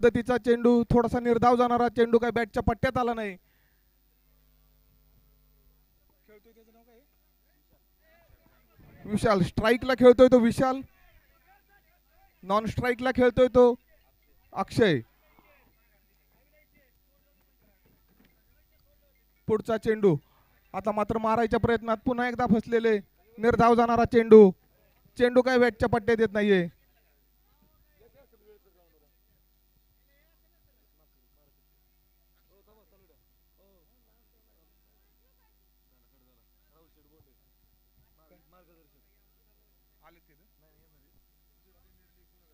पद्धतीचा चेंडू, थोडासा निर्धाव जाणारा चेंडू, काय बॅटच्या पट्ट्यात आला नाही. विशाल स्ट्राईकला खेळतोय तो विशाल, नॉन स्ट्राईकला खेळतोय तो अक्षय. पुढचा चेंडू आता मात्र मारायच्या प्रयत्नात पुन्हा एकदा फसलेले, निर्धाव जाणारा चेंडू, चेंडू काय बॅटच्या पट्ट्यात येत नाहीये.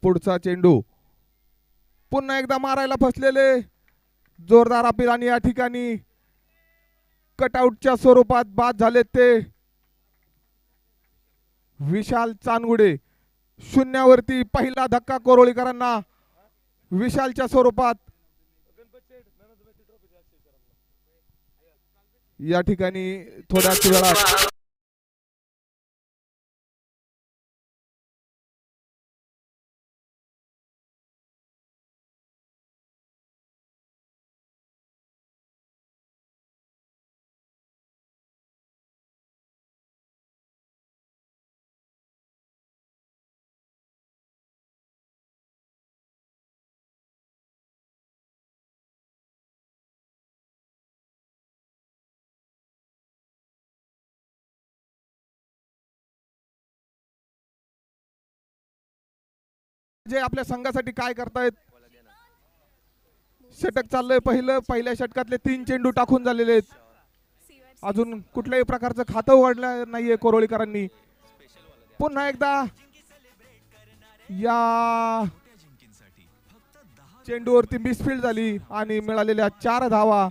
पुढचा चेंडू पुन्हा एकदा मारायला फसलेले, जोरदार अपील आणि या ठिकाणी कटआउटच्या स्वरूपात बाद झाले ते विशाल चांदगुडे. शून्यावरती पहिला धक्का कोरोळीकरांना विशालच्या स्वरूपात. या ठिकाणी थोड्याच वेळात जे आपल्या संघासाठी काय करतायत. षटक चाललंय पहिलं, पहिल्या षटकातले 3 चेंडू टाकून झालेले आहेत. अजून कुठल्याही प्रकारचं खातं उघडलं नाहीये कोरोळीकरांनी. पुन्हा एकदा या चेंडूवरती मिसफील्ड झाली आणि मिळालेल्या 4 धावा,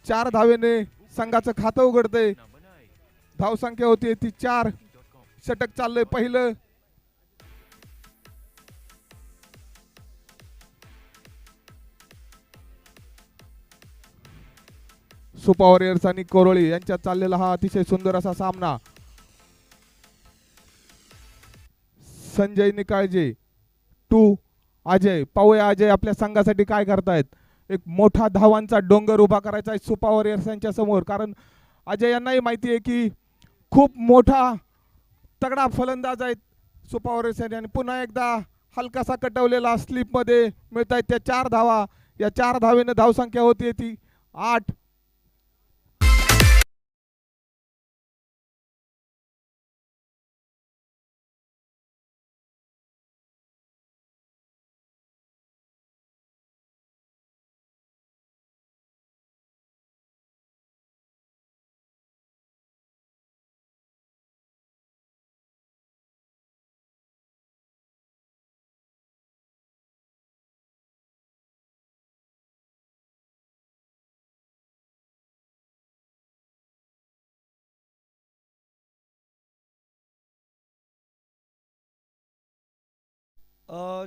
4 धावेने संघाचं खातं उघडतंय. धावसंख्या होती ती 4. षटक चाललंय पहिलं. सुपर वॉरियर्स आणि कोरोळी यांच्यात चाललेला हा अतिशय सुंदर असा सामना. संजय निकाळजे टू अजय. पाहूया अजय आपल्या संघासाठी काय करतायत. एक मोठा धावांचा डोंगर उभा करायचा आहे सुपर वॉरियर्स यांच्या समोर, कारण अजय यांनाही माहिती आहे की खूप मोठा तगडा फलंदाज आहेत सुपर वॉरियर्स आणि पुन्हा एकदा हलकासा कटवलेला स्लिप मध्ये मिळत आहेत त्या 4 धावा. या 4 धावेने धावसंख्या होती ती 8.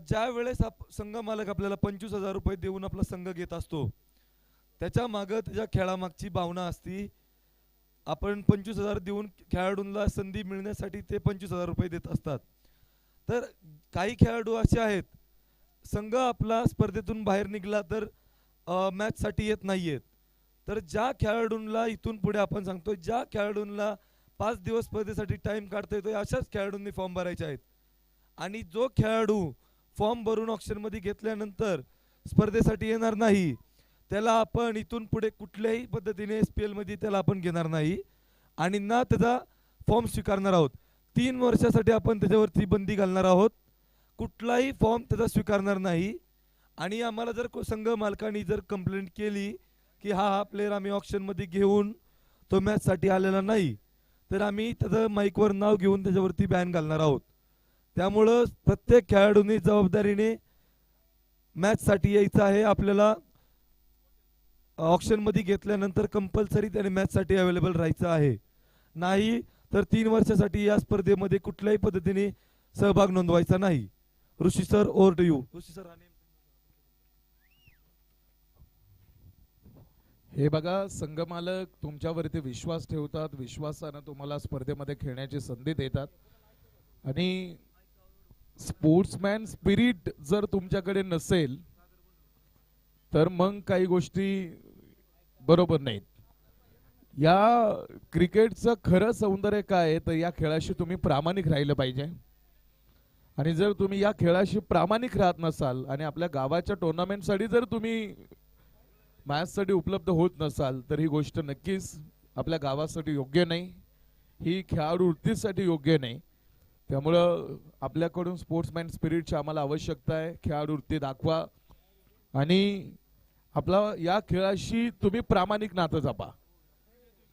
ज्या वेळेस संघ मालक आपल्याला 25,000 रुपये देऊन आपला संघ घेत असतो, त्याच्या मागं त्याच्या खेळामागची भावना असती. आपण 25,000 देऊन खेळाडूंना संधी मिळण्यासाठी ते 25,000 रुपये देत असतात. तर काही खेळाडू असे आहेत, संघ आपला स्पर्धेतून बाहेर निघाला तर मॅचसाठी येत नाही आहेत. तर ज्या खेळाडूंना इथून पुढे आपण सांगतो, ज्या खेळाडूंना 5 दिवस स्पर्धेसाठी टाईम काढता येतो अशाच खेळाडूंनी फॉर्म भरायचे आहेत. आणि जो खेळाडू फॉर्म भरून ऑक्शनमध्ये घेतल्यानंतर स्पर्धेसाठी येणार नाही, त्याला आपण इथून पुढे कुठल्याही पद्धतीने SPL मध्ये त्याला आपण घेणार नाही आणि ना त्याचा फॉर्म स्वीकारणार आहोत. 3 वर्षासाठी आपण त्याच्यावरती बंदी घालणार आहोत. कुठलाही फॉर्म त्याचा स्वीकारणार नाही. आणि आम्हाला जर संघ मालकांनी जर कंप्लेंट केली की हा प्लेयर आम्ही ऑक्शनमध्ये घेऊन तो मॅचसाठी आलेला नाही, तर आम्ही त्याचं माईकवर नाव घेऊन त्याच्यावरती बॅन घालणार आहोत. त्यामुळं प्रत्येक खेळाडूंनी जबाबदारीने मॅचसाठी यायचं आहे. आपल्याला ऑक्शनमध्ये घेतल्यानंतर कंपल्सरी त्याने मॅचसाठी अवेलेबल राहायचं आहे. नाही तर 3 वर्षासाठी या स्पर्धेमध्ये कुठल्याही पद्धतीने सहभाग नोंदवायचा नाही. Rishi sir, over to you. Rishi sir, हे बघा, संघ मालक तुमच्यावरती विश्वास ठेवतात, विश्वासानं तुम्हाला स्पर्धेमध्ये खेळण्याची संधी देतात आणि स्पोर्ट्समॅन स्पिरिट जर तुमच्याकडे नसेल तर मग काही गोष्टी बरोबर नाहीत. या क्रिकेटचं खरं सौंदर्य काय आहे तर या खेळाशी तुम्ही प्रामाणिक राहिलं पाहिजे. आणि जर तुम्ही या खेळाशी प्रामाणिक राहत नसाल आणि आपल्या गावाच्या टुर्नामेंटसाठी जर तुम्ही मॅचसाठी उपलब्ध होत नसाल तर ही गोष्ट नक्कीच आपल्या गावासाठी योग्य नाही, ही खेळाडू वृत्तीसाठी योग्य नाही. त्यामुळं आपल्याकडून स्पोर्ट्समॅन स्पिरिटची आम्हाला आवश्यकता आहे. खेळाडू वृत्ती दाखवा आणि आपला या खेळाशी तुम्ही प्रामाणिक नातं जपा.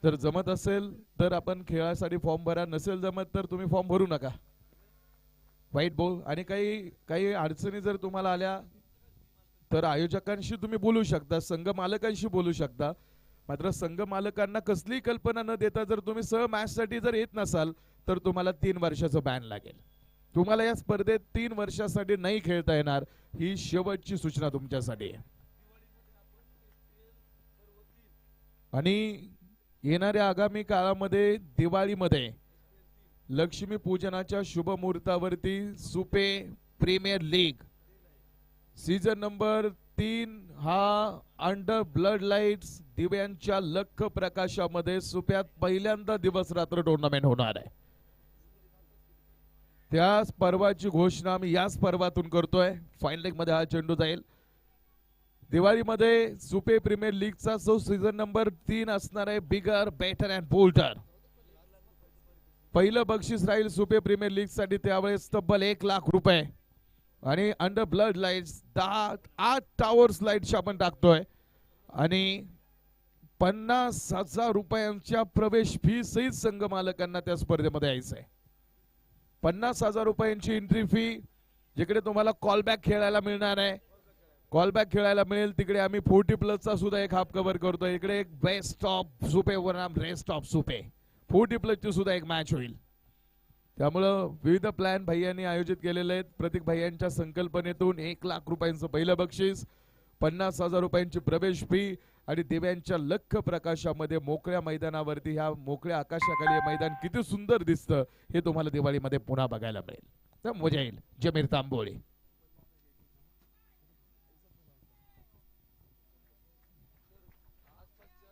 जर जमत असेल तर आपण खेळासाठी फॉर्म भरा, नसेल जमत तर तुम्ही फॉर्म भरू नका. वाईट बोल. आणि काही काही अडचणी जर तुम्हाला आल्या तर आयोजकांशी तुम्ही बोलू शकता, संघ मालकांशी बोलू शकता. मात्र संघ मालकांना कसलीही कल्पना न देता जर तुम्ही सह मॅचसाठी जर येत नसाल तर तुम्हाला 3 वर्षाचं बॅन लागेल. तुम्हाला या स्पर्धेत 3 वर्षासाठी नाही खेळता येणार. ही शेवटची सूचना तुमच्यासाठी आहे. आणि येणाऱ्या आगामी काळामध्ये दिवाळीमध्ये लक्ष्मी पूजनाच्या शुभ मुहूर्तावरती Supe premier league season number 3 हा अंडर ब्लड लाईट्स दिव्यांच्या लख प्रकाशामध्ये सुप्यात पहिल्यांदा दिवस रात्र टुर्नामेंट होणार आहे. त्याच पर्वाची घोषणा आम्ही याच पर्वातून करतोय. फायनल लीग मध्ये हा चेंडू जाईल. दिवाळीमध्ये सुपे प्रीमियर लीगचा जो सीझन नंबर 3 असणार आहे बिगर बेटर अँड बोल्टर. पहिलं बक्षीस राहील सुपे प्रीमियर लीग साठी त्यावेळेस तब्बल 1 लाख रुपये. आणि under blood lights 8 towers lights आपण टाकतोय आणि 50,000 रुपयांच्या प्रवेश फी सहित संघ मालकांना त्या स्पर्धेमध्ये यायचं आहे. 50,000 रुपयांची एंट्री फी. जिकडे तुम्हाला कॉलबॅक खेळायला मिळणार आहे, कॉलबॅक खेळायला मिळेल तिकडे आम्ही 40+ सुद्धा एक हाफ कव्हर करतोय. इकडे एक बेस्ट ऑफ सुपे वर नाम रेस्ट ऑफ सुपे 40+ ची सुद्धा एक मॅच होईल. त्यामुळं विविध प्लॅन भैयांनी आयोजित केलेले आहेत. प्रतीक भैयांच्या संकल्पनेतून 1 लाख रुपयांचं पहिलं बक्षीस, 50,000 रुपयांची प्रवेश फी आणि दिव्यांच्या लख प्रकाशामध्ये मोकळ्या मैदानावरती ह्या मोकळ्या आकाशाखाली हे मैदान किती सुंदर दिसतं हे तुम्हाला दिवाळीमध्ये पुन्हा बघायला मिळेल. तर मजा येईल. जमीर तांबोळी.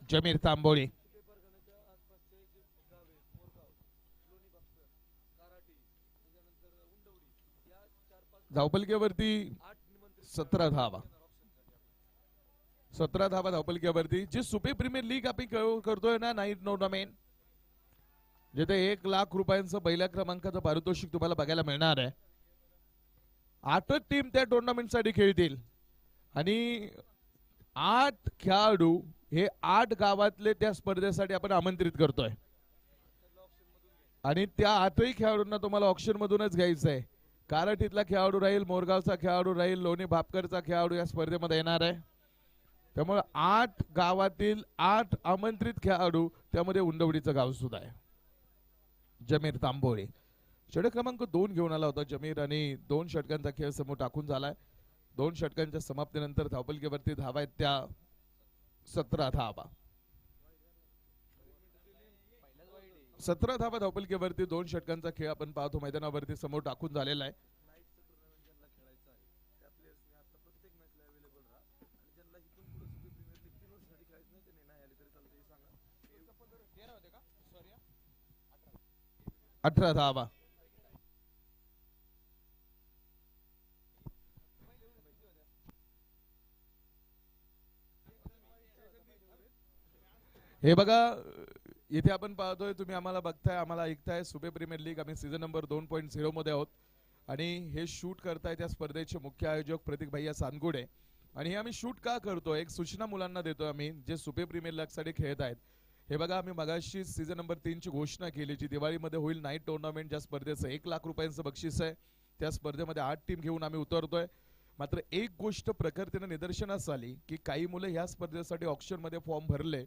जमीर तांबोळी. धावपलक्यावरती 17 धावा. 17 धावा धावपलक्यावरती. जी सुपे प्रीमियर लीग आपण करतोय ना नाईट टुर्नामेंट, जिथे 1 लाख रुपयांचं पहिल्या क्रमांकाचं पारितोषिक तुम्हाला बघायला मिळणार आहे. 8 टीम त्या टुर्नामेंट साठी खेळतील आणि 8 खेळाडू हे 8 गावातले त्या स्पर्धेसाठी आपण आमंत्रित करतोय. आणि त्या 8ही खेळाडूंना तुम्हाला ऑक्शन मधूनच घ्यायचं आहे. काराठीतला खेळाडू राहील, मोरगावचा खेळाडू राहील, लोणी भापकरचा खेळाडू या स्पर्धेमध्ये येणार आहे. त्यामुळे 8 गावातील 8 आमंत्रित खेळाडू, त्यामध्ये उंडवडीचं गाव सुद्धा आहे. जमीर तांबोळी षटक क्रमांक 2 घेऊन आला होता जमीर आणि 2 षटकांचा खेळ समोर टाकून झालाय. 2 षटकांच्या समाप्तीनंतर धावपलकीवरती धावा आहेत त्या 17 धावा. 17 धावा धावपलकीवरती 2 षटकांचा खेळ आपण पाहतो मैदानावरती समोर टाकून झालेला आहे. अठरा धावा. हे बघा इथे आपण पाहतोय, तुम्ही आम्हाला बघताय, आम्हाला ऐकताय. सुपे प्रीमियर लीग आम्ही सीझन नंबर 2.0 मध्ये आहोत आणि हे शूट करताय त्या स्पर्धेचे मुख्य आयोजक प्रतीक भैया सानगुडे. आणि हे आम्ही शूट का करतोय, एक सूचना मुलांना देतोय आम्ही जे सुपे प्रीमियर लीग साठी खेळत आहेत. हे बघा आम्ही मगाशी सीझन नंबर 3 ची घोषणा केली, जी दिवाळीमध्ये होईल नाईट टुर्नामेंट. ज्या स्पर्धेचं 1 लाख रुपयांचं बक्षीस आहे, त्या स्पर्धेमध्ये 8 टीम घेऊन आम्ही उतरतोय. मात्र एक गोष्ट प्रखरतेने निदर्शनास आली की काही मुलं ह्या स्पर्धेसाठी ऑक्शन मध्ये फॉर्म भरले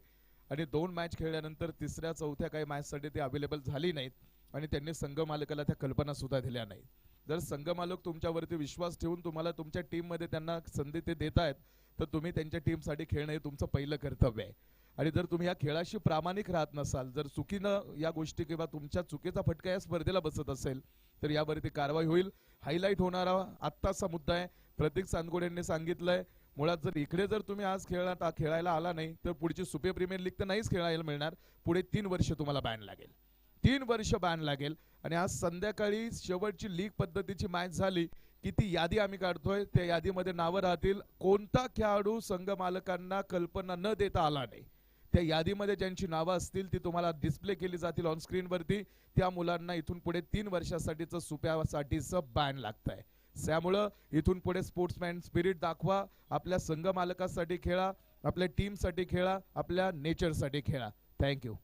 आणि 2 मॅच खेळल्यानंतर 3ऱ्या 4थ्या काही मॅच साठी ते अवेलेबल झाली नाहीत आणि त्यांनी संघ मालकाला त्या कल्पना सुद्धा दिल्या नाहीत. जर संघ मालक तुमच्यावरती विश्वास ठेवून तुम्हाला तुमच्या टीम मध्ये त्यांना संधी ते देत आहेत तर तुम्ही त्यांच्या टीम साठी खेळणं हे तुमचं पहिलं कर्तव्य आहे. आणि जर तुम्ही या खेळाशी प्रामाणिक राहत नसाल, जर चुकीनं या गोष्टी किंवा तुमच्या चुकीचा फटका या स्पर्धेला बसत असेल तर यावरती कारवाई होईल. हायलाइट होणारा आत्ताचा मुद्दा आहे. प्रतीक सानगुडे यांनी सांगितलंय मुळात जर इकडे जर तुम्ही आज खेळायला आला नाही तर पुढची सुपे प्रीमियर लीग तर नाहीच खेळायला मिळणार. पुढे 3 वर्ष तुम्हाला बॅन लागेल, 3 वर्ष बॅन लागेल. आणि आज संध्याकाळी शेवटची लीग पद्धतीची मॅच झाली की ती यादी आम्ही काढतोय, त्या यादीमध्ये नावं राहतील. कोणता खेळाडू संघ मालकांना कल्पना न देता आला नाही, त्या यादीमध्ये ज्यांची नावं असतील ती तुम्हाला डिस्प्ले केली जातील ऑन स्क्रीनवरती. त्या मुलांना इथून पुढे 3 वर्षासाठीचं सुप्यासाठीचं बॅन लागतंय. त्यामुळं इथून पुढे स्पोर्ट्समॅन स्पिरिट दाखवा, आपल्या संघ मालकासाठी खेळा, आपल्या टीमसाठी खेळा, आपल्या नेचरसाठी खेळा. Thank you.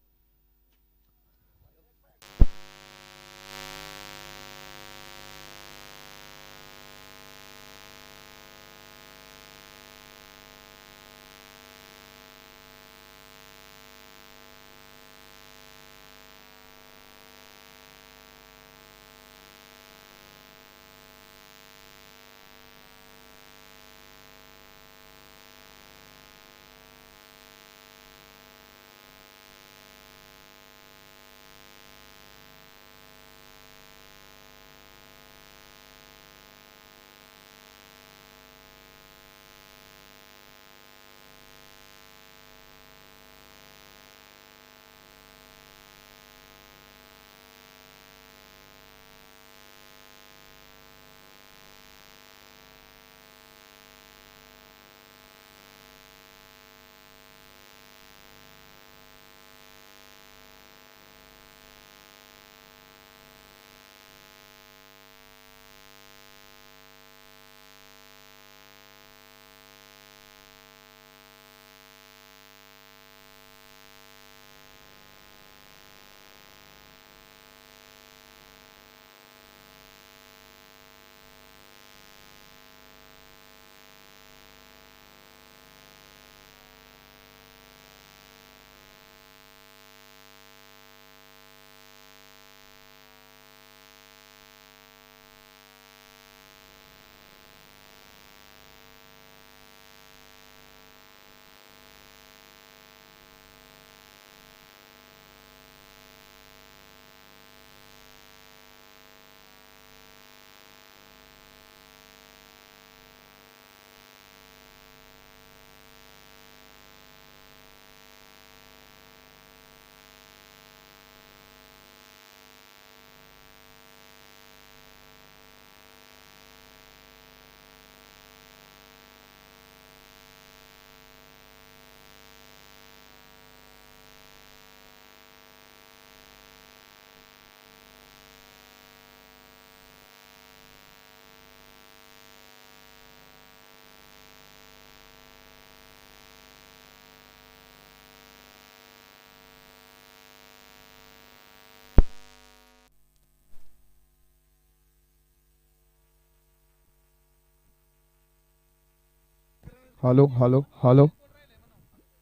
Hello hello hello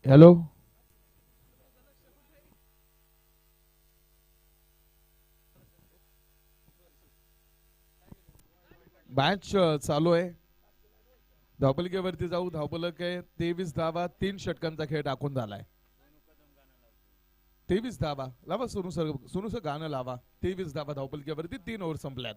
hello. Match चालू आहे. धावपलकेवरती जाऊ. धावपलक आहे 23 धावा, 3 षटकांचा खेळ टाकून झालाय. 23 धावा लावा सोनू सर गाणं लावा. 23 धावा धावपलकेवरती, 3 ओव्हर संपल्यात.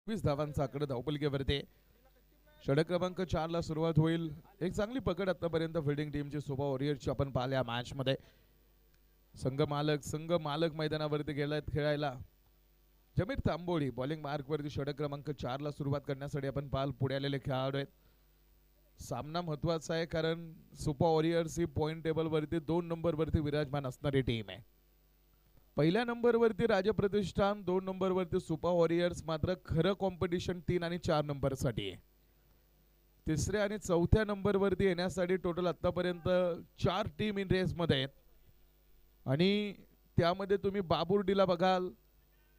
20 धावांचा आकडा धावपलकेवरती. षटक क्रमांक 4 ला सुरुवात होईल. एक चांगली पकड आतापर्यंत फिल्डिंग टीमची सुपा वॉरियर्सची आपण पाहिल्या मॅच मध्ये. संघ मालक मैदानावरती गेलायत खेळायला. जमीर तांबोळी बॉलिंग मार्क वरती षटक क्रमांक 4 ला सुरुवात करण्यासाठी आपण पाल पुढे आलेले खेळाडू आहेत. सामना महत्वाचा आहे कारण सुपा वॉरियर्स ही पॉइंट टेबल वरती 2 नंबर वरती विराजमान असणारी टीम आहे. पहिल्या नंबर वरती राजप्रतिष्ठान, 2 नंबर वरती सुपा वॉरियर्स. मात्र खरं कॉम्पिटिशन 3 आणि 4 नंबर साठी आहे. तिसऱ्या आणि चौथ्या नंबर वरती येण्यासाठी टोटल आतापर्यंत 4 टीम इन रेस मध्ये आहेत. आणि त्यामध्ये तुम्ही बाबुर्डीला बघाल,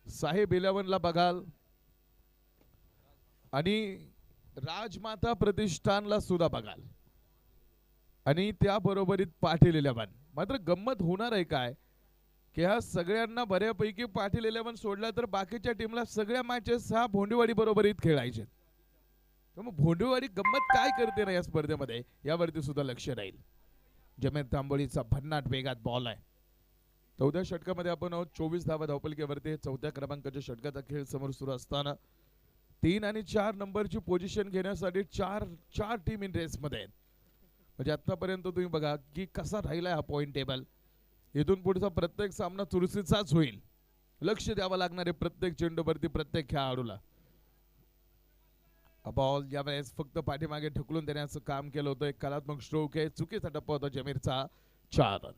साहेब 11 ला बघाल आणि राजमाता प्रतिष्ठानला सुद्धा बघाल आणि त्या बरोबरीत पाटील 11. मात्र गंमत होणार आहे काय की ह्या सगळ्यांना बऱ्यापैकी पाटील 11 सोडला तर बाकीच्या टीमला सगळ्या मॅचेस हा भोंडीवाडी बरोबरीत खेळायचे. मग भोंडीवाडी गंमत काय करते ना या स्पर्धेमध्ये यावरती सुद्धा लक्ष राहील. जमीर तांबोळीचा भन्नाट वेगात बॉल आहे. 14 षटकामध्ये आपण 24 धावा धावपलकेवरती. 4थ्या क्रमांकाच्या षटकाचा खेळ समोर सुरू असताना 3 आणि 4 नंबरची पोझिशन घेण्यासाठी चार टीम इन रेस मध्ये आहेत. म्हणजे आतापर्यंत तुम्ही बघा की कसा राहिलाय हा पॉइंट टेबल. इथून पुढचा प्रत्येक सामना चुरशीचाच होईल. लक्ष द्यावं लागणार आहे प्रत्येक चेंडूवरती, प्रत्येक खेळाडूला. बॉल यावेळेस फक्त पाठीमागे ढकलून देण्याचं काम केलं होतं. एक कलात्मक स्ट्रोक आहे. चुकीचा टप्पा होता जमीरचा. 4 रन.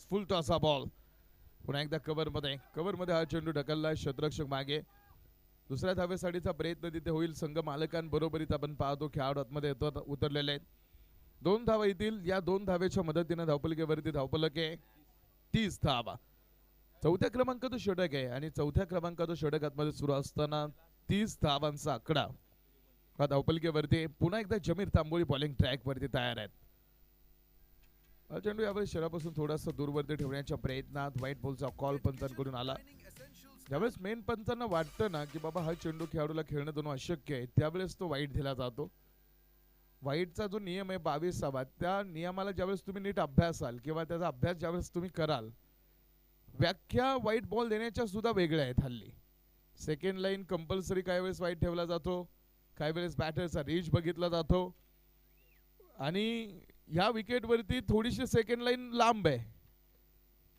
फुल टॉसा बॉल. पुन्हा एकदा कव्हर मध्ये हा चेंडू ढकललाय. क्षेत्ररक्षक मागे. दुसऱ्या धावेसाठीचा प्रयत्न तिथे होईल. संघ मालकांबरोबरीत आपण पाहतो खेळाडू आतमध्ये उतरलेले आहेत. 2 धावा येतील. या 2 धावेच्या मदतीने धावपलकेवरती धावपलके 30 धावा. 4थ्या क्रमांकाचं षटक आहे आणि 4थ्या क्रमांकाचं षटक आतमध्ये सुरू असताना 30 धावांचा आकडा हा धावपलकेवरती. पुन्हा एकदा जमीर तांबोळी बॉलिंग ट्रॅक वरती तयार आहेत. हा चेंडू यावेळेस शरीरापासून थोडासा दूरवरती ठेवण्याच्या प्रयत्नात व्हाईट बॉलचा कॉल पंचांकडून आला. ज्यावेळेस मेन पंचांना वाटतं ना की बाबा हा चेंडू खेळाडूला खेळणं दोन अशक्य आहे त्यावेळेस तो वाईट दिला जातो. वाईटचा जो नियम आहे 22वा त्या नियमाला ज्यावेळेस तुम्ही नीट अभ्यासाल किंवा त्याचा अभ्यास ज्यावेळेस तुम्ही कराल, व्याख्या वाईट बॉल देण्याच्या सुद्धा वेगळ्या आहेत. हल्ली सेकंड लाईन कंपल्सरी काही वेळेस वाईट ठेवला जातो, काही वेळेस बॅटरचा रीच बघितला जातो आणि या विकेट वरती थोडीशी सेकंड लाईन लांब आहे.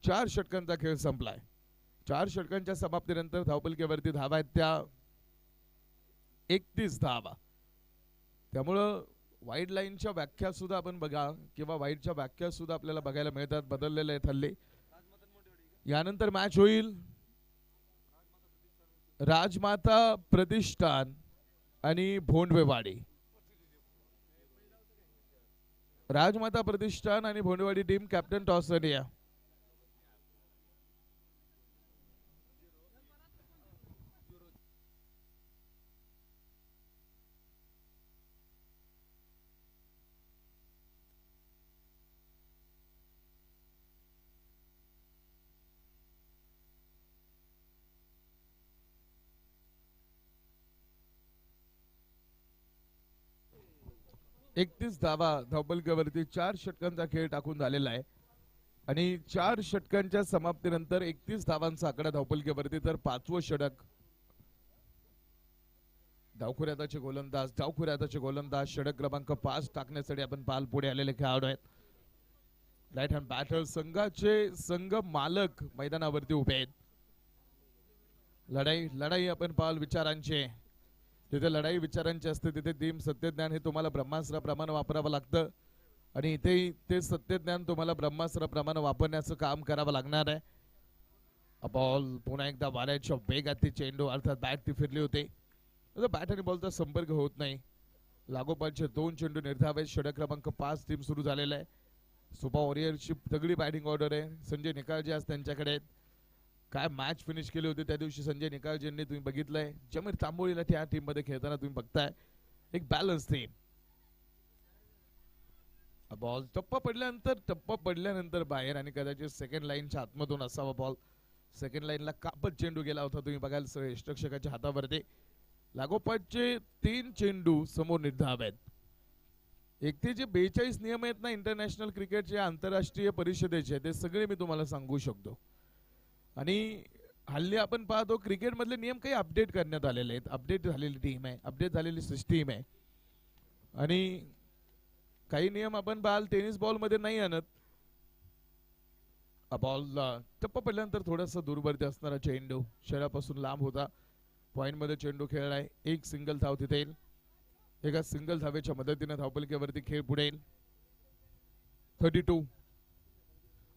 4 षटकांचा खेळ संपलाय. 4 षटकांच्या समाप्तीनंतर धावपलकेवरती धावा आहेत त्या 31 धावा. त्यामुळं वाईड लाईनच्या व्याख्या सुद्धा आपण बघा किंवा वाईडच्या व्याख्या सुद्धा आपल्याला बघायला मिळतात, बदललेल्या आहेत हल्ली. यानंतर मॅच होईल राजमाता प्रतिष्ठान आणि भोंडवेवाडी. राजमाता प्रतिष्ठान आणि भोंडवेवाडी टीम कॅप्टन टॉस इंडिया. धावा धावपलकेवरती 4 षटकांचा खेळ टाकून झालेला आहे आणि 4 षटकांच्या समाप्तीनंतर 31 धावांचा आकडा धावपलकेवरती. तर 5वं षटक डावखुऱ्याचे गोलंदाज षटक क्रमांक 5 टाकण्यासाठी आपण पाल पुढे आलेले खेळाडू आहेत. राईट हँड बॅटर संघ मालक मैदानावरती उभे आहेत. लढाई आपण पाल विचारांचे. जिथे लढाई विचारांची असते तिथे टीम सत्यज्ञान हे तुम्हाला ब्रह्मास्त्राप्रमाणे वापरावं लागतं आणि इथे ते सत्यज्ञान तुम्हाला ब्रह्मास्त्राप्रमाणे वापरण्याचं काम करावं लागणार आहे. बॉल पुन्हा एकदा वाऱ्याच्या वेगात चेंडू अर्थात बॅट ती फिरली होती. बॅट आणि बॉलचा संपर्क होत नाही. लागोपाठचे 2 चेंडू निर्धाव. षटक क्रमांक 5 टीम सुरू झालेला आहे. सुपा वॉरियर्सची तगडी बॅटिंग ऑर्डर आहे. संजय निकाळजे आज त्यांच्याकडे आहेत. काय मॅच फिनिश केली होती त्या दिवशी संजय निकाळजेंनी तुम्ही बघितलंय. जमीर तांबोळीला त्या टीम मध्ये खेळताना तुम्ही बघताय एक बॅलन्स टीम. बॉल टप्पा पडल्यानंतर बाहेर आणि कदाचित सेकंड लाईनच्या आतमधून असावा बॉल. सेकंड लाईनला कापत चेंडू गेला होता तुम्ही बघाल सर यष्टरक्षकाच्या हातावरती. लागोपाठचे 3 चेंडू समोर निर्धाव आहेत. एक ते जे 42 नियम आहेत ना इंटरनॅशनल क्रिकेटचे आंतरराष्ट्रीय परिषदेचे ते सगळे मी तुम्हाला सांगू शकतो. आणि हल्ली आपण पाहतो क्रिकेट मधले नियम काही अपडेट करण्यात आलेले आहेत. अपडेट झालेली टीम आहे, अपडेट झालेली सिस्टीम आहे. आणि काही नियम आपण पाहाल टेनिस बॉल मध्ये नाही आणत. बॉल टप्पा पडल्यानंतर थोडासा दूरवरती असणारा चेंडू शरीरापासून लांब होता. पॉइंट मध्ये चेंडू खेळलाय. एक सिंगल धाव तिथे येईल. एका सिंगल धावेच्या मदतीने धावपलकेवरती खेळ पुढे येईल. 32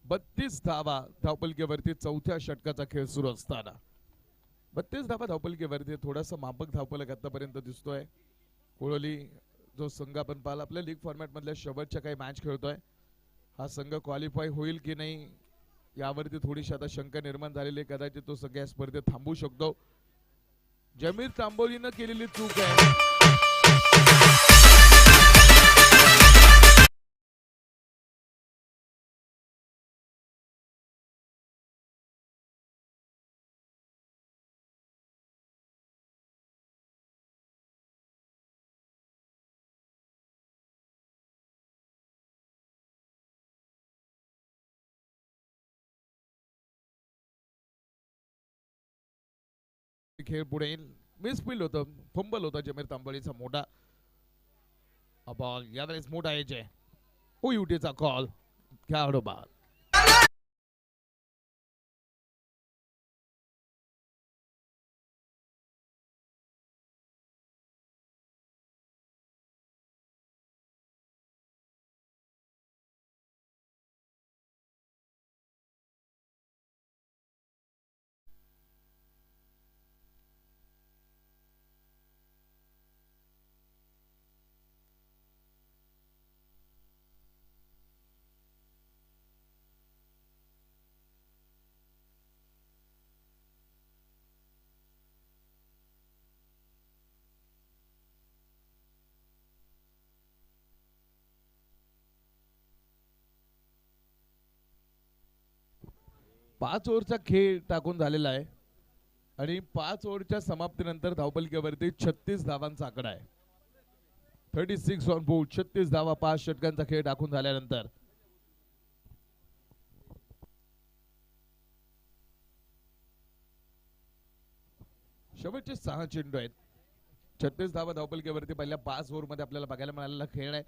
32 धावा धावपलकेवरती चौथ्या षटकाचा खेळ सुरू असताना 32 धावा धावपलकेवरती थोडासा मापक धावपलक आतापर्यंत दिसतोय. कोळवली जो संघ आपण पाहिला आपल्या लीग फॉर्मॅट मधल्या शेवटच्या काही मॅच खेळतोय. हा संघ क्वालिफाय होईल की नाही यावरती थोडीशी आता शंका निर्माण झालेली. कदाचित तो सगळ्या स्पर्धेत थांबू शकतो. जमीर तांबोलीनं केलेली चूक आहे. खेळ पुढे येईल. मिसफील्ड होतं, फंबल होता जमीर तांबोलीचा मोठा. बॉल यावेळेस मोठा एज आहे. ओयुटीचा कॉल खेळाडू बाद. पाच ओव्हरचा खेळ टाकून झालेला आहे आणि 5 ओव्हरच्या समाप्तीनंतर धावपलकेवरती 36 धावांचा आकडा आहे. 36 ऑन बोर्ड. 36 धावा 5 षटकांचा खेळ टाकून झाल्यानंतर. शेवटचे 6 चेंडू आहेत. 36 धावा धावपलकेवरती पहिल्या 5 ओव्हर मध्ये आपल्याला बघायला मिळालेला खेळ आहे.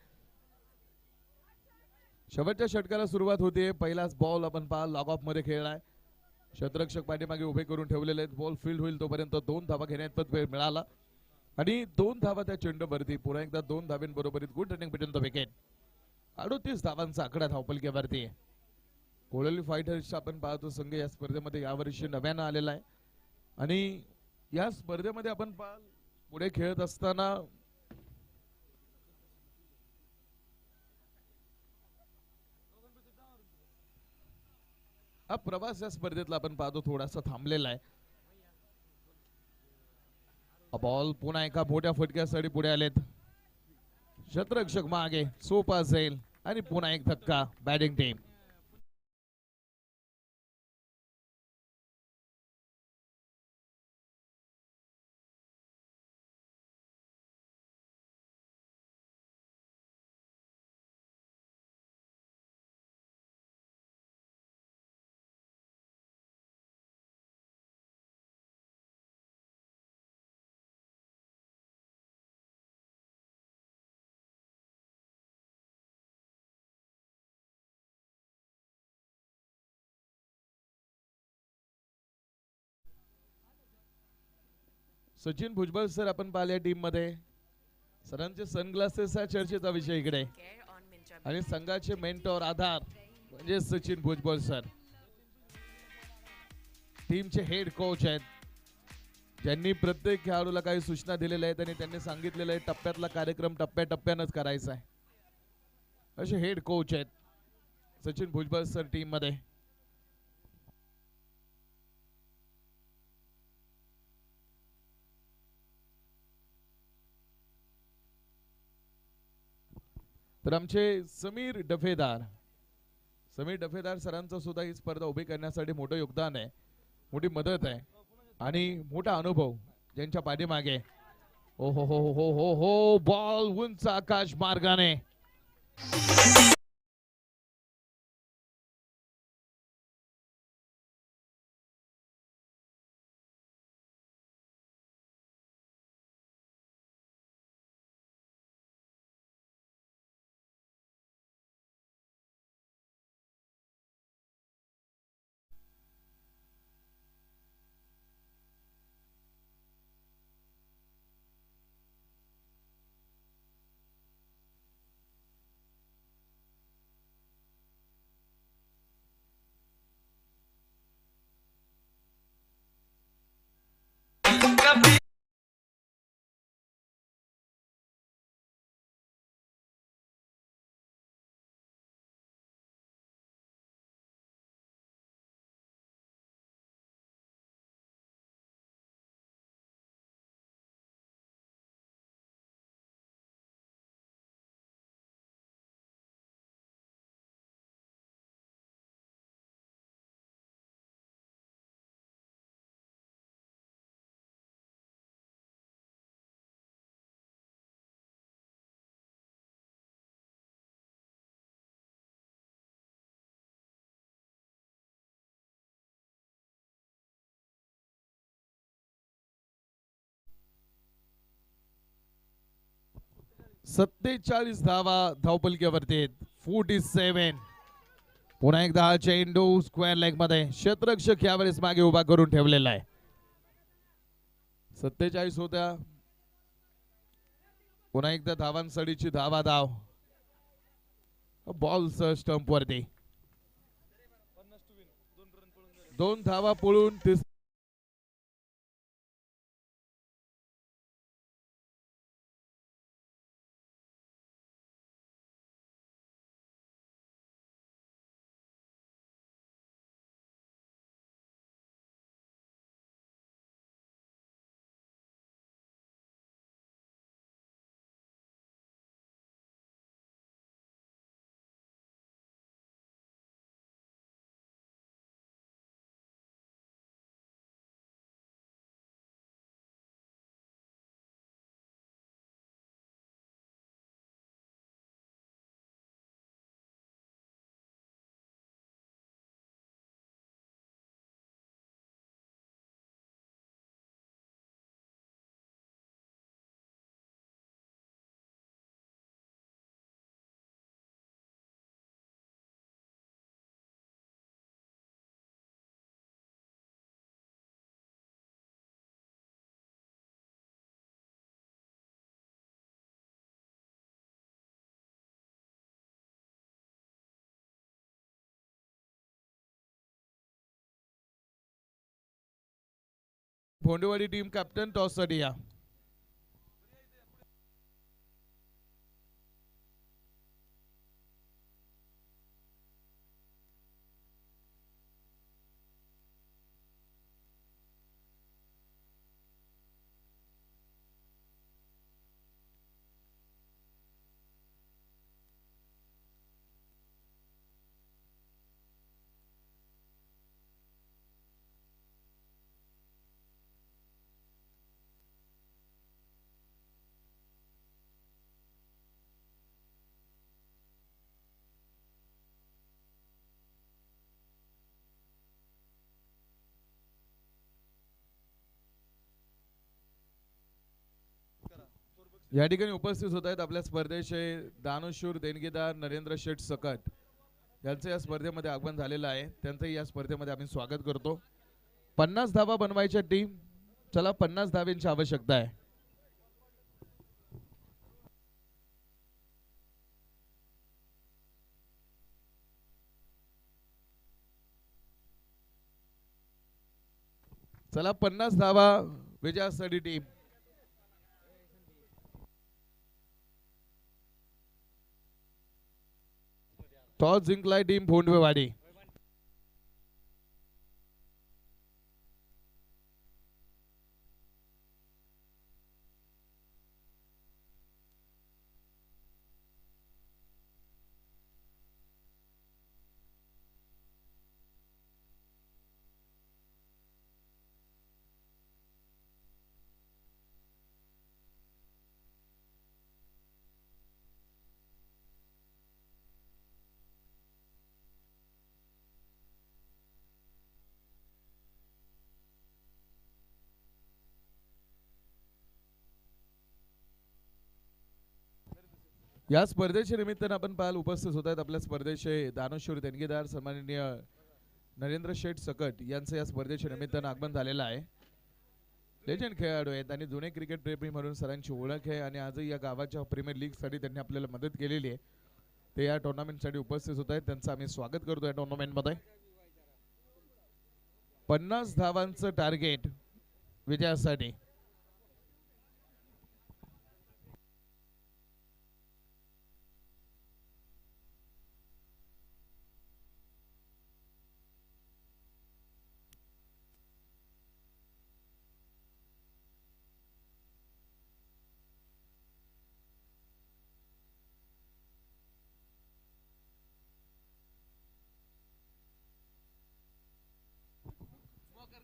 शेवटच्या षटकाला सुरुवात होते. पहिलाच बॉल आपण पहा लॉग ऑफ मध्ये खेळलाय. क्षेत्ररक्षक पाठीमागे उभे करून ठेवलेले आहेत. बॉल फील्ड होईल तोपर्यंत 2 धावा घेण्यात वेळ मिळाला आणि 2 धावा त्या चेंडूवरती. पुन्हा एकदा 2 धावांबरोबरीत good running between the wicket. 38 धावांचा आकडा धावपलकेवरती. कोळवली फायटर्स आपण पाहतो संघ या स्पर्धेमध्ये यावर्षी नव्यानं आलेला आहे आणि या स्पर्धेमध्ये आपण पुढे खेळत असताना हा प्रवास या स्पर्धेतला आपण पाहतो थोडासा थांबलेला आहे. बॉल पुन्हा एका मोठ्या फटक्यासाठी पुढे आलेत. क्षेत्ररक्षक मागे सोपा असेल आणि पुन्हा एक धक्का batting team. Sachin Bhujbal sir आपण पाहिल्या टीम मध्ये. सरांचे सनग्लासेस हा चर्चेचा विषय इकडे आणि संघाचे मेंटॉर आधार म्हणजे सचिन भुजबळ सर. टीमचे हेड कोच आहेत ज्यांनी प्रत्येक खेळाडूला काही सूचना दिलेल्या आहेत आणि त्यांनी सांगितलेलं आहे टप्प्यातला कार्यक्रम टप्प्याटप्प्यानंच करायचा आहे. असे हेड कोच आहेत सचिन भुजबळ सर टीम मध्ये. तर आमचे समीर डफेदार सरांचं सुद्धा ही स्पर्धा उभी करण्यासाठी मोठं योगदान आहे, मोठी मदत आहे आणि मोठा अनुभव ज्यांच्या पाठीमागे. ओ हो हो हो हो हो, बॉल उंच आकाश मार्गाने. सत्तेचाळीस धावा धावपलकीवरती आहेत. 47. पुन्हा एकदा हा चेंडू स्क्वेअर लेग मध्ये क्षेत्ररक्षक यावेळेस मागे उभा करून ठेवलेला आहे. 47 होत्या. पुन्हा एकदा धावांसडीची धाव बॉल सह स्टंप वरती. 2 धावा पळून भोंडेवाडी टीम कॅप्टन टॉस साठी या. या ठिकाणी उपस्थित होत आहेत आपल्या स्पर्धेचे दानशूर देणगीदार नरेंद्र शेठ सकट यांचं या स्पर्धेमध्ये आगमन झालेलं आहे. त्यांचंही या स्पर्धेमध्ये आम्ही स्वागत करतो. 50 धावा बनवायच्या टीम. चला 50 धाव्यांची आवश्यकता आहे. चला 50 धावा विजयासाठी टीम. टॉस जिंकलाय टीम भोंडवेवाडी. या स्पर्धेच्या निमित्तानं आपण पाहाल उपस्थित होत आहेत आपल्या स्पर्धेचे दानशूर देणगीदार सन्माननीय नरेंद्र शेठ सकट यांचं या स्पर्धेच्या निमित्तानं आगमन झालेलं आहे. लेजंड खेळाडू आहेत आणि जुने क्रिकेट प्रेमी म्हणून सरांची ओळख आहे आणि आजही या गावाच्या प्रीमियर लीग साठी त्यांनी आपल्याला मदत केलेली आहे. ते या टुर्नामेंटसाठी उपस्थित होत आहेत. त्यांचं आम्ही स्वागत करतो या टुर्नामेंटमध्ये. 50 धावांचं टार्गेट विजयासाठी.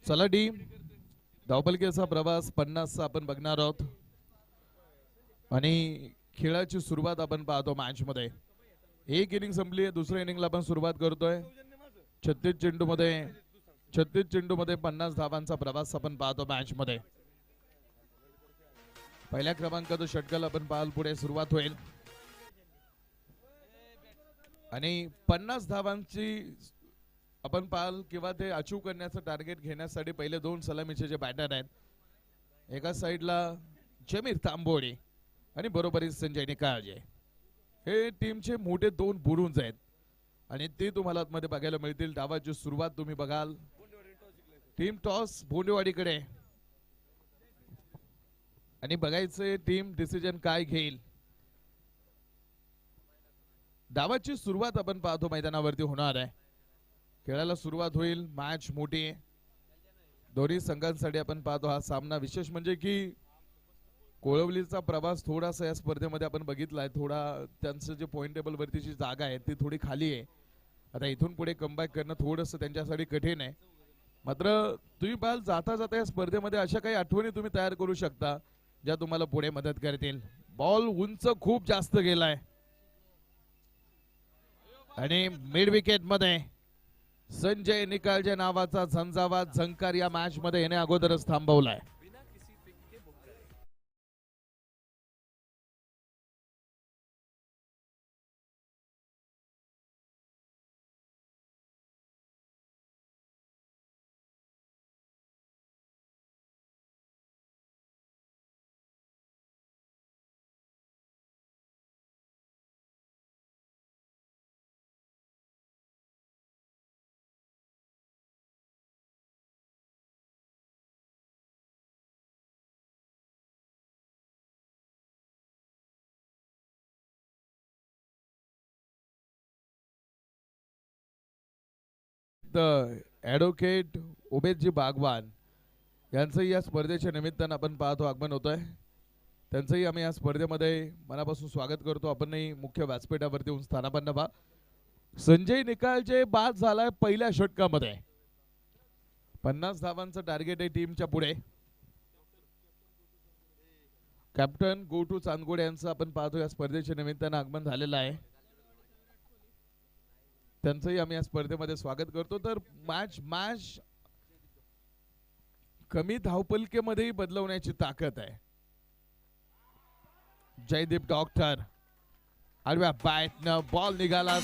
चला टीम धावपलकेचा प्रवास 50चा आपण बघणार आहोत आणि खेळाची सुरुवात आपण पाहतो मॅच मध्ये. एक इनिंग संपली आहे, दुसऱ्या इनिंगला आपण सुरुवात करतोय. 36 चेंडू मध्ये 50 धावांचा प्रवास आपण पाहतो मॅच मध्ये. पहिल्या क्रमांकाचं षटकाला आपण पाहाल पुढे सुरुवात होईल आणि 50 धावांची आपण पाहाल किंवा ते अचीव करण्याचं टार्गेट घेण्यासाठी पहिले 2 सलामीचे जे बॅटर आहेत, एका साइडला जमीर तांबोळे आणि बरोबरीच संजय निकाळजे, हे टीमचे मोठे 2 बुरुंज आहेत आणि ते तुम्हाला आतमध्ये बघायला मिळतील. डावाची सुरुवात तुम्ही बघाल. टीम टॉस भोंडेवाडीकडे आणि बघायचे टीम डिसिजन काय घेईल. डावाची सुरुवात आपण पाहतो मैदानावरती होणार आहे. खेळाला सुरुवात होईल. मॅच मोठी आहे दोन्ही संघांसाठी. आपण पाहतो हा सामना. विशेष म्हणजे की कोळवलीचा प्रवास थोडासा या स्पर्धेमध्ये आपण बघितलाय. थोडा त्यांचं जे पॉइंट टेबल वरतीची जागा आहे ती थोडी खाली आहे. आता इथून पुढे कमबॅक करणं थोडंसं त्यांच्यासाठी कठीण आहे. मात्र तुम्ही पाहाल जाता जाता या स्पर्धेमध्ये अशा काही आठवणी तुम्ही तयार करू शकता ज्या तुम्हाला पुढे मदत करतील. बॉल उंच खूप जास्त गेलाय आणि मिड विकेट मध्ये संजय निकाळजे नावाचा झंझावात झंकार या मॅच मध्ये येणे अगोदरच थांबवलाय. ऍडव्होकेट उमेदजी बागवान यांचंही या स्पर्धेच्या निमित्तानं आपण पाहतो आगमन होत आहे. त्यांचंही आम्ही या स्पर्धेमध्ये मनापासून स्वागत करतो. आपणही मुख्य व्यासपीठावरती येऊन स्थानापन्न व्हा. संजय निकाळजे बाद झालाय पहिल्या षटकामध्ये. 50 धावांचं टार्गेट आहे टीमच्या पुढे. कॅप्टन गोटू चांदगोडे यांचं आपण पाहतो या स्पर्धेच्या निमित्तानं आगमन झालेलं आहे. त्यांचंही आम्ही या स्पर्धेमध्ये स्वागत करतो. तर मॅच कमी धावपलकेमध्येही बदलवण्याची ताकद आहे. जयदीप डॉक्टर आडव्या बॅटनं बॉल निघाला.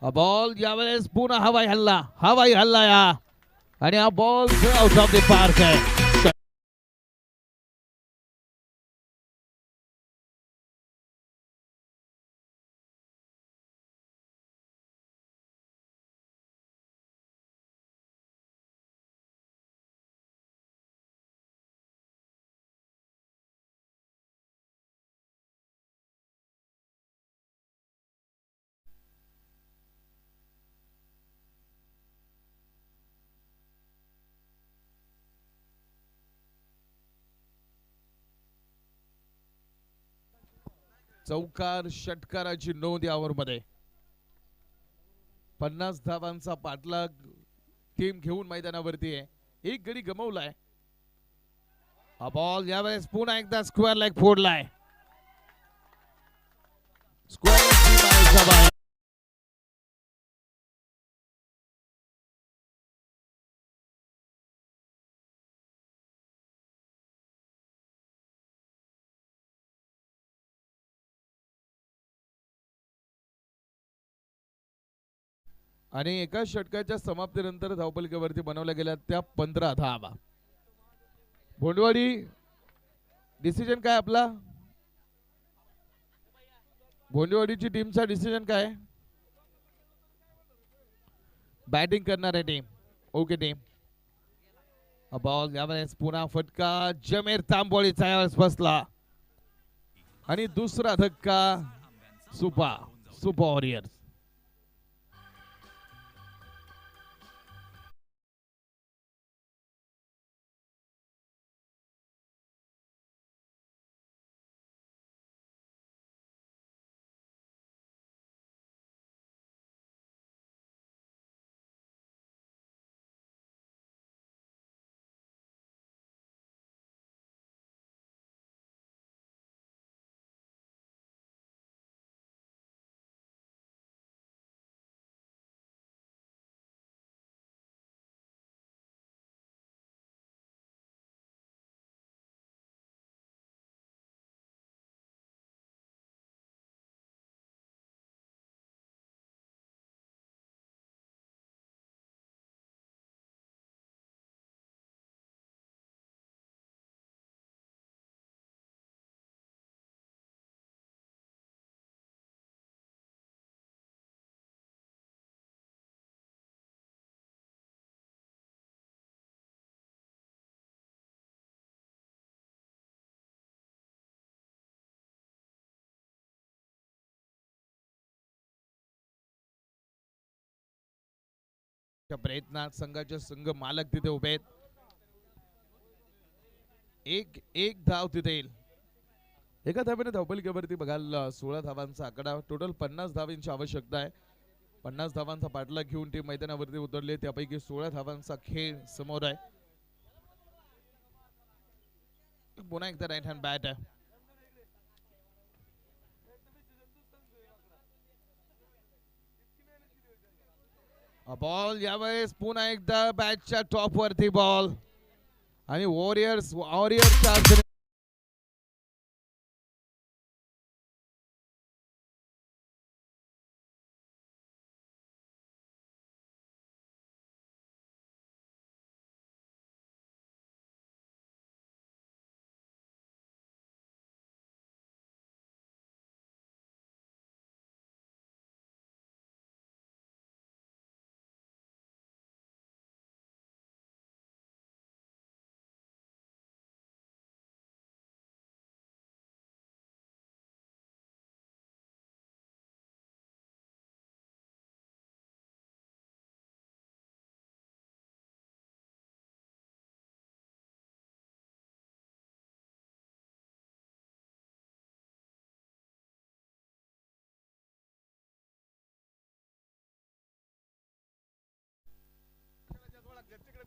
हा बॉल यावेळेस पुन्हा हवाई हल्ला या आणि हा ball out of the park आहे. चौकार षटकाराची नोंद या ओव्हरमध्ये. 50 धावांचा पाठलाग टीम घेऊन मैदानावरती आहे. एक गडी गमावलाय. हा बॉल यावेळेस पुन्हा एकदा स्क्वेअर लेग फोडलाय. स्क्वेअर आणि एका षटकाच्या समाप्तीनंतर धावपलिकेवरती बनवल्या गेल्या त्या 15 धावा. भोंडवाडी डिसिजन काय आपला? भोंडवाडीची टीमचा डिसिजन काय? बॅटिंग करणार आहे टीम. Okay team. बॉल यावेळेस पुन्हा फटका जमीर तांबोळीचा यावेळेस बसला आणि दुसरा धक्का सुपर वॉरियर्स. प्रयत्नात संघाचे संघ मालक तिथे उभे आहेत. एक धाव तिथे येईल. एका धावेने धावपलिकेवरती बघाल 16 धावांचा आकडा. टोटल 50 धावांची आवश्यकता आहे. 50 धावांचा पाठलाग घेऊन टीम मैदानावरती उतरले. त्यापैकी 16 धावांचा खेळ समोर आहे. पुन्हा एकदा राईट हँड बॅट आहे. बॉल यावेळेस पुन्हा एकदा बॅटच्या टॉप वरती बॉल आणि वॉरियर्स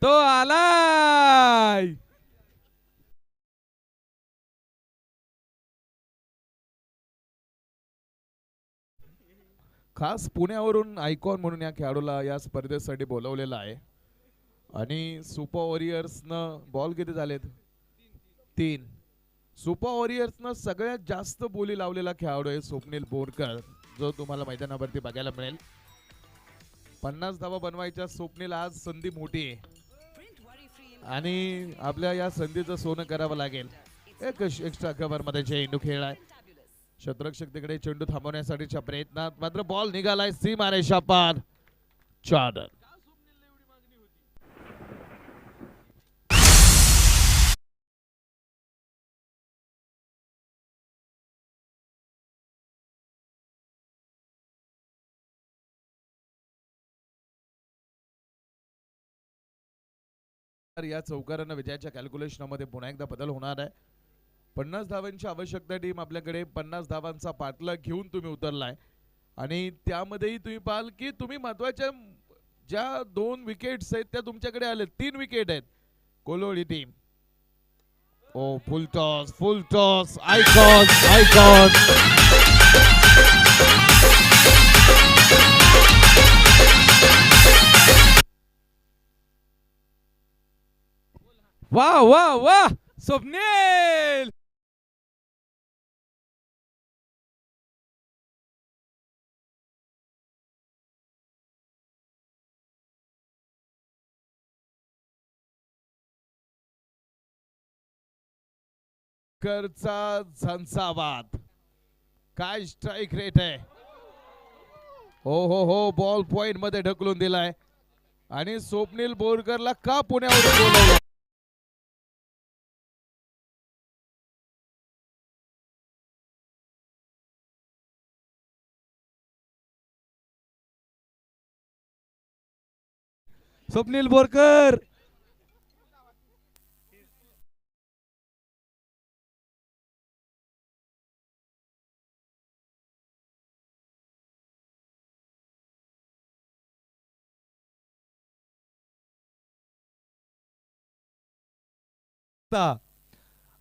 तो आलाय. खास पुण्यावरून आयकॉन म्हणून या खेळाडूला या स्पर्धेसाठी बोलवलेलं आहे. आणि सुपर वॉरियर्सनं बॉल किती झालेत? 3. सुपर वॉरियर्सनं सगळ्यात जास्त बोली लावलेला खेळाडू आहे स्वप्नील बोरकर, जो तुम्हाला मैदानावरती बघायला मिळेल. 50 धावा बनवायच्या स्वप्नील आज संधी मोठी आहे आणि आपल्या या संधीचं सोनं करावं लागेल. एक एक्स्ट्रा कव्हर मध्ये चेंडू खेळ आहे. क्षेत्ररक्षक तिकडे चेंडू थांबवण्यासाठीच्या प्रयत्नात मात्र बॉल निघालाय सीमारेषा पार. 4 रन. या चौकारांना विजयाच्या कॅल्क्युलेशन मध्ये पुन्हा एकदा बदल होणार आहे. 50 धावांची आवश्यकता टीम आपल्याकडे 50 धावांचा पाठलाग घेऊन तुम्ही उतरलाय आणि त्यामध्येही तुम्ही पाहाल की तुम्ही महत्वाच्या ज्या 2 विकेट्स आहेत त्या तुमच्याकडे आले 3 विकेट आहेत कोलोळी टीम. ओ फुल टॉस आयकॉन वाह वाह वाह स्वप्नील. करचा झंझावात. काय स्ट्राइक रेट आहे. हो बॉल पॉइंट मध्ये ढकलून दिलाय आणि स्वप्नील बोरकरला का पुण्यावरून बोलवलं. स्वप्नील बोरकर.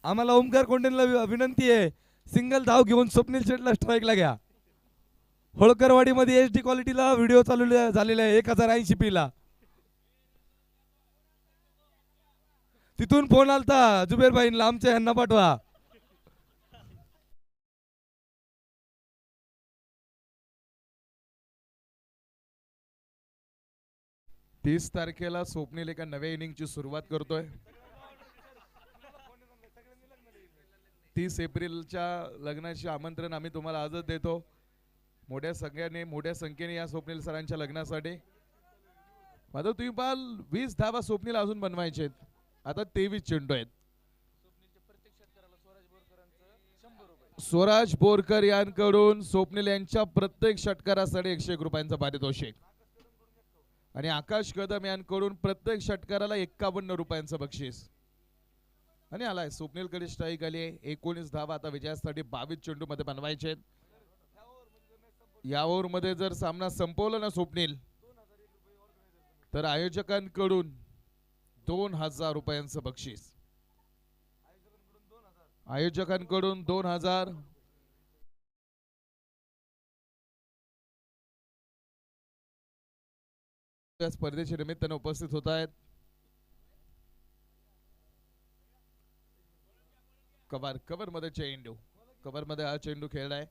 आम्हाला ओमकार कोंडेला विनंती आहे, सिंगल धाव घेऊन स्वप्नील शेटला स्ट्राईकला घ्या. होळकरवाडी मध्ये HD क्वालिटीला व्हिडिओ चालू झालेला आहे 1080 p ला. तिथून फोन आलता जुबेर भाईंना, आमच्या यांना पाठवा. 30 तारखेला स्वप्नील एका नव्या इनिंगची सुरुवात करतोय. 30 एप्रिलच्या लग्नाचे आमंत्रण आम्ही तुम्हाला आजच देतो. मोठ्या संख्येने या स्वप्नील सरांच्या लग्नासाठी. मात्र तुम्ही पाहाल 20 धावा स्वप्नील अजून बनवायचे आहेत. आता 23 चेंडू आहेत. स्वराज बोरकर यांकडून स्वप्नील यांच्या प्रत्येक षटकारासाठी 101 रुपयांचा पारितोषिक आणि आकाश कदम यांकडून प्रत्येक षटकाराला 51 रुपयांचं बक्षीस. आणि आलाय स्वप्नील कडे स्ट्राईक आली आहे. 19 धावा आता विजयासाठी 22 चेंडू मध्ये बनवायचे आहेत. या ओव्हर मध्ये जर सामना संपवला ना स्वप्नील, तर आयोजकांकडून 2000 रुपयांचं बक्षीस. आयोजकांकडून 2000. या स्पर्धेच्या निमित्ताने उपस्थित होत आहेत. कव्हर मध्ये चेंडू, कव्हर मध्ये हा चेंडू खेळलाय.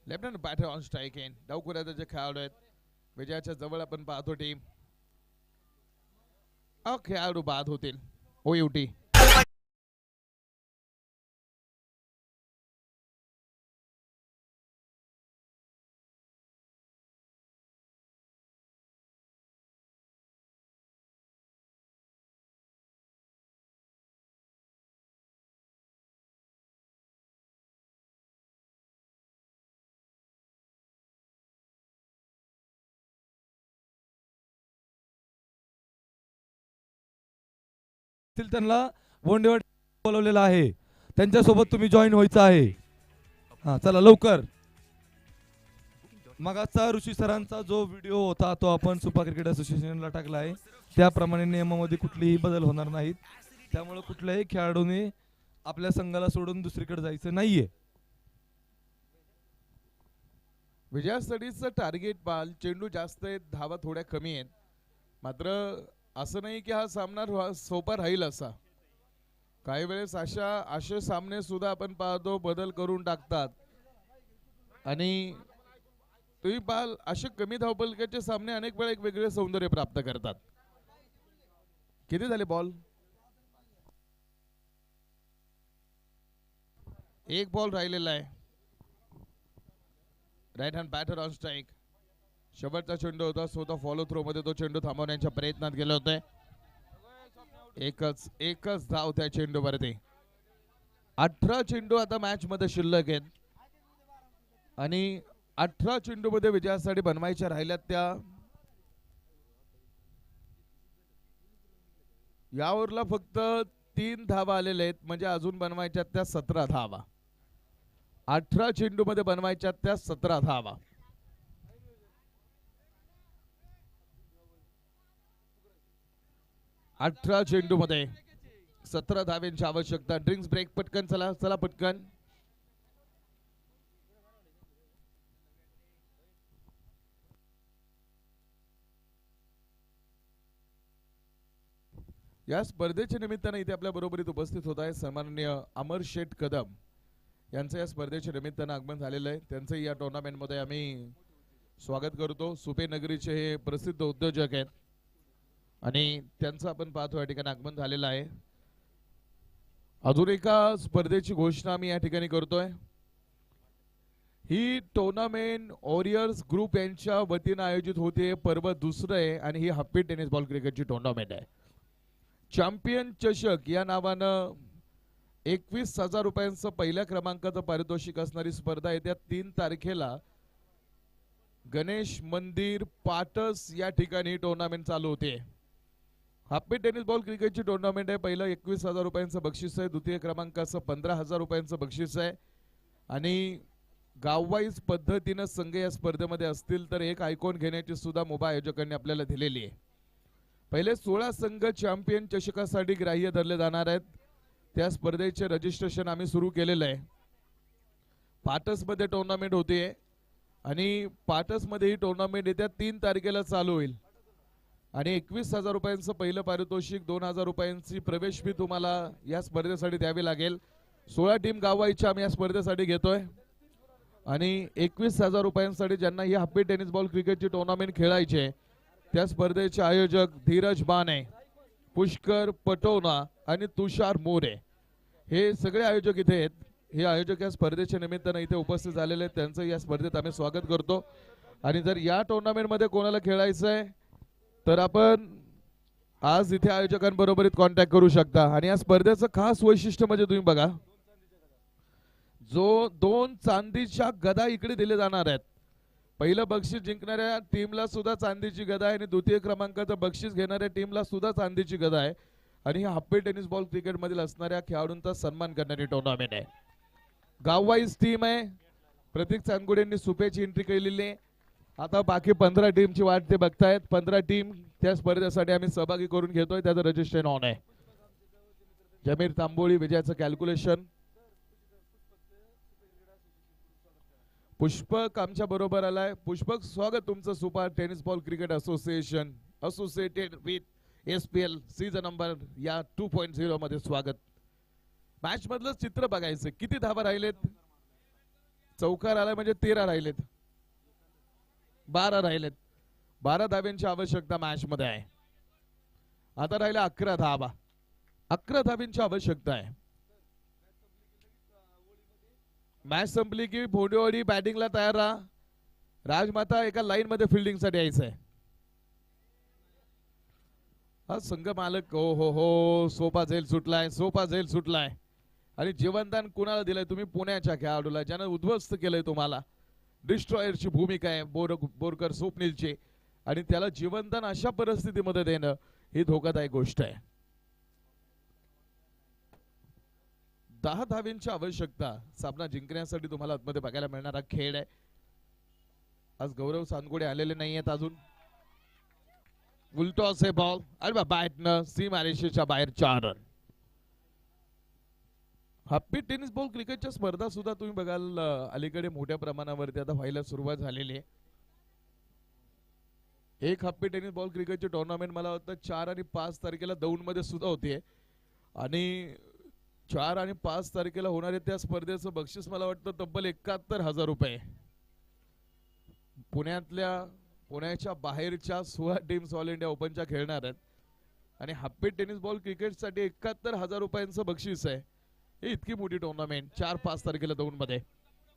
Left-handed batter on strike in. डावखुऱ्याचे जे खेळाडू आहेत विजयाच्या जवळ आपण पाहतो टीम. खेळाडू बाद होतील. OUT. त्यांना बोंडेवाडी बोलवलेला आहे, त्यांच्यासोबत तुम्ही जॉईन व्हायचं आहे. हा चला लवकर. मगाचा ऋषी सरांचा जो व्हिडिओ होता तो आपण सुपा क्रिकेट असोसिएशनला टाकला आहे. त्याप्रमाणे नियमामध्ये कुठलीही बदल होणार नाहीत. त्यामुळे कुठल्याही खेळाडूने आपल्या संघाला सोडून दुसरीकडे जायचं नाहीये. विजयासाठीचं टार्गेट बाल चेंडू जास्त आहेत, धावा थोड्या कमी आहेत. मात्र असं नाही की हा सामना सोपा राहील असा. काही वेळेस असे सामने सुद्धा आपण पाहतो बदल करून टाकतात. आणि तुम्ही पाहाल असे कमी धावपलकाचे सामने अनेक वेळा एक वेगळे सौंदर्य प्राप्त करतात. किती झाले बॉल? एक बॉल राहिलेला आहे. Right hand batter on strike. शेवटचा चेंडू होता, स्वतः फॉलो थ्रो मध्ये तो चेंडू थांबवण्याच्या प्रयत्नात गेले होते. एकच धाव त्या चेंडूवरती. 18 चेंडू आता मॅच मध्ये शिल्लक आहेत आणि 18 चेंडू मध्ये विजयासाठी बनवायच्या राहिल्यात त्या यावरला फक्त 3 धावा आलेल्या आहेत म्हणजे अजून बनवायच्या त्या 17 धावा. 18 चेंडू मध्ये बनवायच्या त्या 17 धावा. अठरा चेंडू मध्ये 17 धाव्यांची आवश्यकता. ड्रिंक्स ब्रेक पटकन चला चला पटकन. या स्पर्धेच्या निमित्ताने इथे आपल्या बरोबरीत उपस्थित होत आहे सन्माननीय अमर शेठ कदम यांचं या स्पर्धेच्या निमित्तानं आगमन झालेलं आहे. त्यांचं या टुर्नामेंट मध्ये आम्ही स्वागत करतो. सुपे नगरीचे हे प्रसिद्ध उद्योजक आहेत आणि त्यांचं आपण पाहतो या ठिकाणी आगमन झालेलं आहे. अजून एका स्पर्धेची घोषणा मी या ठिकाणी करतोय. ही टुर्नामेंट वॉरियर्स ग्रुप यांच्या वतीनं आयोजित होते. पर्व दुसरं आहे आणि ही हप्पी टेनिस बॉल क्रिकेटची टुर्नामेंट आहे. चॅम्पियन चषक या नावानं 21,000 रुपयांचं पहिल्या क्रमांकाचं पारितोषिक असणारी स्पर्धा येत्या 3 तारखेला गणेश मंदिर पाटस या ठिकाणी टुर्नामेंट चालू होते. हप्पी टेनिस बॉल क्रिकेटची टुर्नामेंट आहे. पहिलं 21,000 रुपयांचं बक्षीस आहे. द्वितीय क्रमांकाचं 15,000 रुपयांचं बक्षीस आहे आणि गाववाईज पद्धतीनं संघ या स्पर्धेमध्ये असतील तर एक आयकॉन घेण्याची सुद्धा मुभा आयोजकांनी आपल्याला दिलेली आहे. पहिले 16 संघ चॅम्पियन चषकासाठी ग्राह्य धरले जाणार आहेत. त्या स्पर्धेचे रजिस्ट्रेशन आम्ही सुरू केलेलं आहे. पाटसमध्ये टुर्नामेंट होते आणि पाटसमध्ये ही टुर्नामेंट येत्या 3 तारखेला चालू होईल आणि 21,000 रुपयांचं पहिलं पारितोषिक, 2,000 रुपयांची प्रवेश फी तुम्हाला या स्पर्धेसाठी द्यावी लागेल. 16 टीम गावाईच्या आम्ही या स्पर्धेसाठी घेतोय आणि 21,000 रुपयांसाठी ज्यांना ही हप्पी टेनिस बॉल क्रिकेटची टुर्नामेंट खेळायची आहे त्या स्पर्धेचे आयोजक धीरज बाने, पुष्कर पटोना आणि तुषार मोरे हे सगळे आयोजक इथे आहेत. हे आयोजक या स्पर्धेच्या निमित्तानं इथे उपस्थित झालेले आहेत. त्यांचं या स्पर्धेत आम्ही स्वागत करतो. आणि जर या टुर्नामेंट मध्ये कोणाला खेळायचं आहे तर आपण आज इथे आयोजकांबरोबर कॉन्टॅक्ट करू शकता. आणि या स्पर्धेचं खास वैशिष्ट्य म्हणजे तुम्ही बघा, जो 2 चांदीच्या गदा इकडे दिले जाणार आहेत. पहिलं बक्षीस जिंकणाऱ्या टीमला सुद्धा चांदीची गदा आहे आणि द्वितीय क्रमांकाचं बक्षीस घेणाऱ्या टीमला सुद्धा चांदीची गदा आहे. आणि ही हप्पी टेनिस बॉल क्रिकेट मधील असणाऱ्या खेळाडूंचा सन्मान करणारी टुर्नामेंट आहे. गाववाईज टीम आहे. प्रतीक चांदगुडेंनी सुपेची एंट्री केलेली आहे. आता बाकी 15 टीमची वाट ते बघतायत. 15 टीम त्या स्पर्धेसाठी आम्ही सहभागी करून घेतोय. त्याचं रजिस्ट्रेशन ऑन आहे. जमीर तांबोळी विजयाचं कॅल्क्युलेशन. पुष्पक आमच्या बरोबर आलाय. पुष्पक, स्वागत तुमचं super tennis ball cricket association associated with SPL season number या 2.0 मध्ये स्वागत. मॅच मधलं चित्र बघायचं. किती धावा राहिलेत? चौकार आलाय म्हणजे 13 राहिलेत. 12 राहिलेत. 12 धाव्यांची आवश्यकता मॅच मध्ये आहे. आता राहिल्या 11 धावा. 11 धाव्यांची आवश्यकता आहे. मॅच संपली की भोंडेवाडी बॅटिंगला तयार राहा. राजमाता एका लाईन मध्ये फिल्डिंग साठी यायचंय. हा संघ मालक हो सोपा झेल सुटलाय. सोपा झेल सुटलाय. आणि जीवनदान कुणाला दिलंय? तुम्ही पुण्याच्या खेळाडूला ज्यानं उद्ध्वस्त केलंय तुम्हाला. डिस्ट्रॉयरची भूमिका आहे बोरकर स्वप्नीलची आणि त्याला जीवनदान अशा परिस्थितीमध्ये देणं ही धोकादायक गोष्ट आहे. 10 धाव्यांची आवश्यकता सामना जिंकण्यासाठी तुम्हाला आतमध्ये बघायला मिळणारा खेळ आहे. आज गौरव चांदगुडे आलेले नाहीयेत अजून. उलटॉस आहे बॉल आणि बॅटनं सीमारेषेच्या बाहेर 4 रन. हप्पी टेनिस बॉल क्रिकेटच्या स्पर्धा सुद्धा तुम्ही बघाल अलीकडे मोठ्या प्रमाणावरती आता व्हायला सुरुवात झालेली आहे. एक हप्पी टेनिस बॉल क्रिकेटची टुर्नामेंट मला वाटतं 4 आणि 5 तारखेला दौंड मध्ये सुद्धा होतीये आणि 4 आणि 5 तारखेला होणाऱ्या त्या स्पर्धेचं बक्षीस मला वाटतं तब्बल 71,000 रुपये. पुण्याच्या बाहेरच्या 16 टीम्स ऑल इंडिया ओपनच्या खेळणार आहेत आणि हप्पी टेनिस बॉल क्रिकेटसाठी 71,000 रुपयांचं बक्षीस आहे. ही इतकी मोठी टुर्नामेंट 4-5 तारखेला दौंड मध्ये.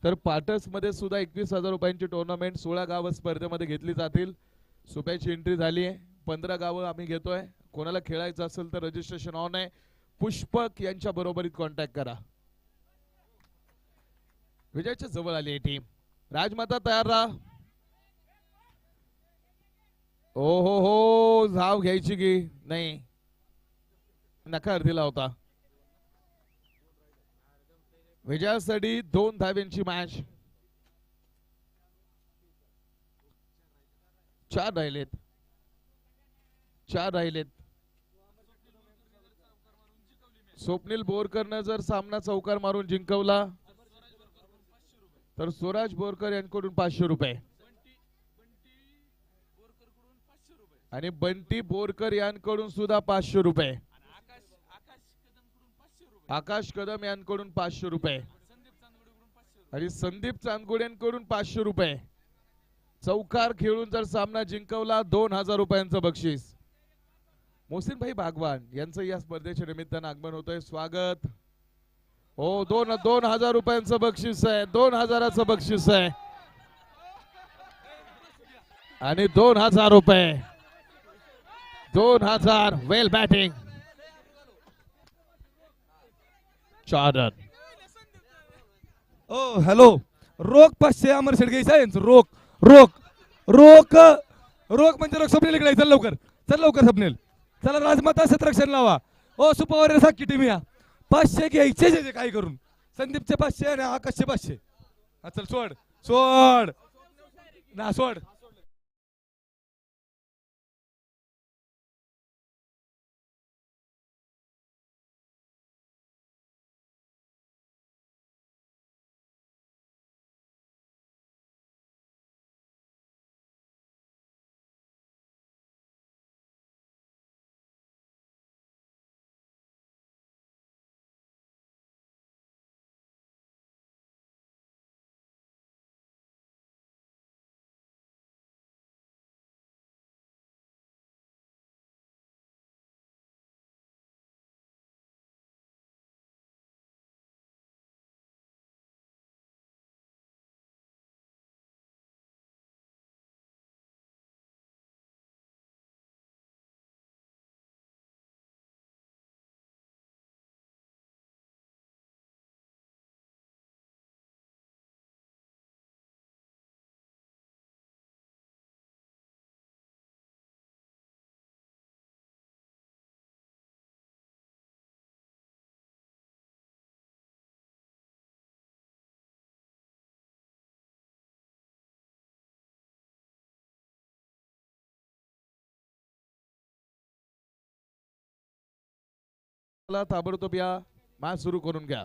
तर पाटस मध्ये सुद्धा 21,000 रुपयांची टुर्नामेंट 16 गावं स्पर्धेमध्ये घेतली जातील. सुप्याची एंट्री झाली आहे. 15 गावं आम्ही घेतोय. कोणाला खेळायचं असेल तर रजिस्ट्रेशन ऑन आहे. पुष्पक यांच्या बरोबरीत कॉन्टॅक्ट करा. विजयाच्या जवळ आली आहे टीम. राजमाता तयार राहा. ओ हो धाव घ्यायची की नाही, नकार दिला होता. विजयासाठी 2 धाव्यांची मॅच. 4 राहिलेत. 4 राहिलेत. स्वप्नील बोरकरनं जर सामना चौकार मारून जिंकवला तर स्वराज बोरकर यांच्याकडून 500 रुपये आणि बंटी बोरकर यांकडून सुद्धा 500 रुपये. आकाश कदम यांकडून 500 रुपये आणि संदीप चांदगुड्यांकडून 500 रुपये. चौकार खेळून जर सामना जिंकवला 2000 रुपयांचं बक्षीस. मोहसिन भाई भागवान यांचं या स्पर्धेच्या निमित्तानं आगमन होतंय. स्वागत. हो 2000 रुपयांचं बक्षीस आहे. 2000चं बक्षीस आहे आणि 2000 रुपये. 2000. वेल बॅटिंग. 4 रन. ओ हॅलो. रोख 500 अमर शेडगे यांचं. रोख रोख रोख रोख म्हणजे रोख. स्वप्नील इकडे चल लवकर. चल लवकर स्वप्नील. चला राजमाता शतरक्षण लावा. ओ सुपरवॉरियर साखी टीम या. 500 घ्यायचे जे काय करून. संदीपचे 500 आणि आकाशचे 500. हा चल सोड सोड ना सोड. ताबडतोब या मॅच सुरू करून घ्या.